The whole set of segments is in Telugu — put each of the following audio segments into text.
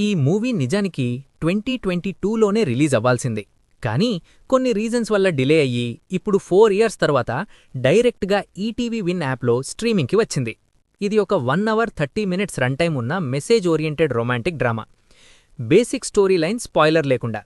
ఈ మూవీ నిజానికి 2022లోనే రిలీజ్ అవ్వాల్సింది. కానీ కొన్ని రీజన్స్ వల్ల డిలే అయ్యి ఇప్పుడు 4 ఇయర్స్ తర్వాత డైరెక్ట్గా ఈటీవీ విన్ యాప్లో స్ట్రీమింగ్కి వచ్చింది. ఇది ఒక 1 అవర్ 30 మినిట్స్ రన్ టైమ్ ఉన్న message oriented romantic drama. Basic story line spoiler లేకుండా.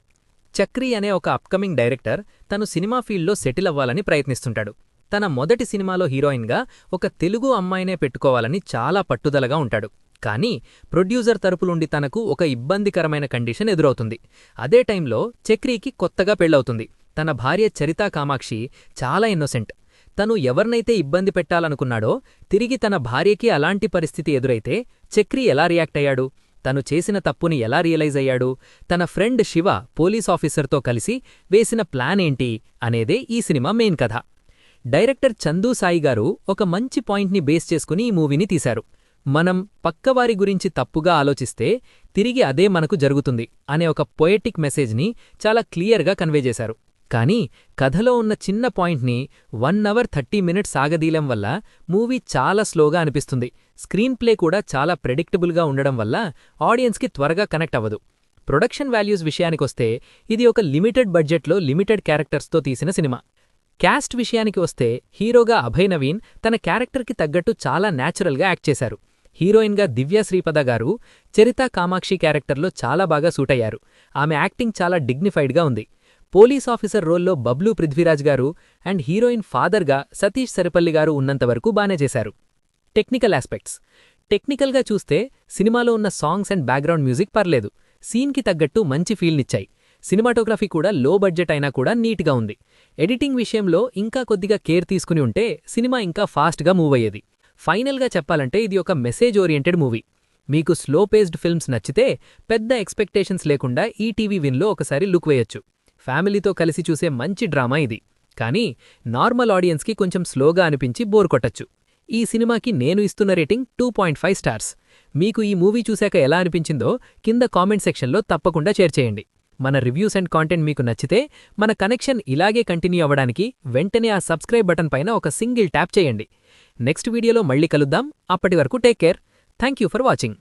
చక్రి అనే ఒక అప్కమింగ్ డైరెక్టర్ తను సినిమా ఫీల్డ్లో సెటిల్ అవ్వాలని ప్రయత్నిస్తుంటాడు. తన మొదటి సినిమాలో హీరోయిన్గా ఒక తెలుగు అమ్మాయినే పెట్టుకోవాలని చాలా పట్టుదలగా ఉంటాడు. కానీ ప్రొడ్యూసర్ తరపులుండి తనకు ఒక ఇబ్బందికరమైన కండిషన్ ఎదురవుతుంది. అదే టైంలో చక్రికి కొత్తగా పెళ్లవుతుంది. తన భార్య చరితా కామాక్షి చాలా ఇన్నోసెంట్. తను ఎవర్నైతే ఇబ్బంది పెట్టాలనుకున్నాడో తిరిగి తన భార్యకి అలాంటి పరిస్థితి ఎదురైతే చక్రి ఎలా రియాక్ట్ అయ్యాడు, తను చేసిన తప్పుని ఎలా రియలైజ్ అయ్యాడు, తన ఫ్రెండ్ శివ పోలీస్ ఆఫీసర్తో కలిసి వేసిన ప్లాన్ ఏంటి అనేదే ఈ సినిమా మెయిన్ కథ. డైరెక్టర్ చందూ సాయి గారు ఒక మంచి పాయింట్ని బేస్ చేసుకుని ఈ మూవీని తీశారు. మనం పక్కవారి గురించి తప్పుగా ఆలోచిస్తే తిరిగి అదే మనకు జరుగుతుంది అనే ఒక పొయెటిక్ మెసేజ్ని చాలా క్లియర్గా కన్వే చేశారు. కానీ కథలో ఉన్న చిన్న పాయింట్ని 1 అవర్ 30 మినిట్స్ సాగదీయడం వల్ల మూవీ చాలా స్లోగా అనిపిస్తుంది. స్క్రీన్ ప్లే కూడా చాలా ప్రెడిక్టబుల్గా ఉండడం వల్ల ఆడియన్స్కి త్వరగా కనెక్ట్ అవ్వదు. ప్రొడక్షన్ వాల్యూస్ విషయానికొస్తే ఇది ఒక లిమిటెడ్ బడ్జెట్లో లిమిటెడ్ క్యారెక్టర్స్తో తీసిన సినిమా. క్యాస్ట్ విషయానికి వస్తే హీరోగా అభయ్ నవీన్ తన క్యారెక్టర్కి తగ్గట్టు చాలా న్యాచురల్గా యాక్ట్ చేశారు. హీరోయిన్గా దివ్య శ్రీపద గారు చరితా కామాక్షి క్యారెక్టర్లో చాలా బాగా సూటయ్యారు. ఆమె యాక్టింగ్ చాలా డిగ్నిఫైడ్గా ఉంది. పోలీస్ ఆఫీసర్ రోల్లో బబ్లూ పృథ్వీరాజ్ గారు అండ్ హీరోయిన్ ఫాదర్గా సతీష్ సరిపల్లి గారు ఉన్నంతవరకు బానే చేశారు. Technical aspects. టెక్నికల్గా చూస్తే సినిమాలో ఉన్న సాంగ్స్ అండ్ బ్యాక్గ్రౌండ్ మ్యూజిక్ పర్లేదు, సీన్కి తగ్గట్టు మంచి ఫీల్నిచ్చాయి. సినిమాటోగ్రఫీ కూడా లో బడ్జెట్ అయినా కూడా నీట్గా ఉంది. ఎడిటింగ్ విషయంలో ఇంకా కొద్దిగా కేర్ తీసుకుని ఉంటే సినిమా ఇంకా ఫాస్ట్గా మూవ్ అయ్యేది. ఫైనల్గా చెప్పాలంటే ఇది ఒక మెసేజ్ ఓరియంటెడ్ మూవీ. మీకు స్లో పేస్డ్ ఫిల్మ్స్ నచ్చితే పెద్ద ఎక్స్పెక్టేషన్స్ లేకుండా ఈటీవీ విన్లో ఒకసారి లుక్ వేయొచ్చు. ఫ్యామిలీతో కలిసి చూసే మంచి డ్రామా ఇది. కానీ నార్మల్ ఆడియన్స్కి కొంచెం స్లోగా అనిపించి బోర్ కొట్టచ్చు. ఈ సినిమాకి నేను ఇస్తున్న రేటింగ్ 2.5 స్టార్స్. మీకు ఈ మూవీ చూశాక ఎలా అనిపించిందో కింద కామెంట్ సెక్షన్లో తప్పకుండా షేర్ చేయండి. మన రివ్యూస్ అండ్ కాంటెంట్ మీకు నచ్చితే మన కనెక్షన్ ఇలాగే కంటిన్యూ అవ్వడానికి వెంటనే ఆ సబ్స్క్రైబ్ బటన్ పైన ఒక సింగిల్ ట్యాప్ చేయండి. నెక్స్ట్ వీడియోలో మళ్ళీ కలుద్దాం. అప్పటి వరకు take care. Thank you for watching.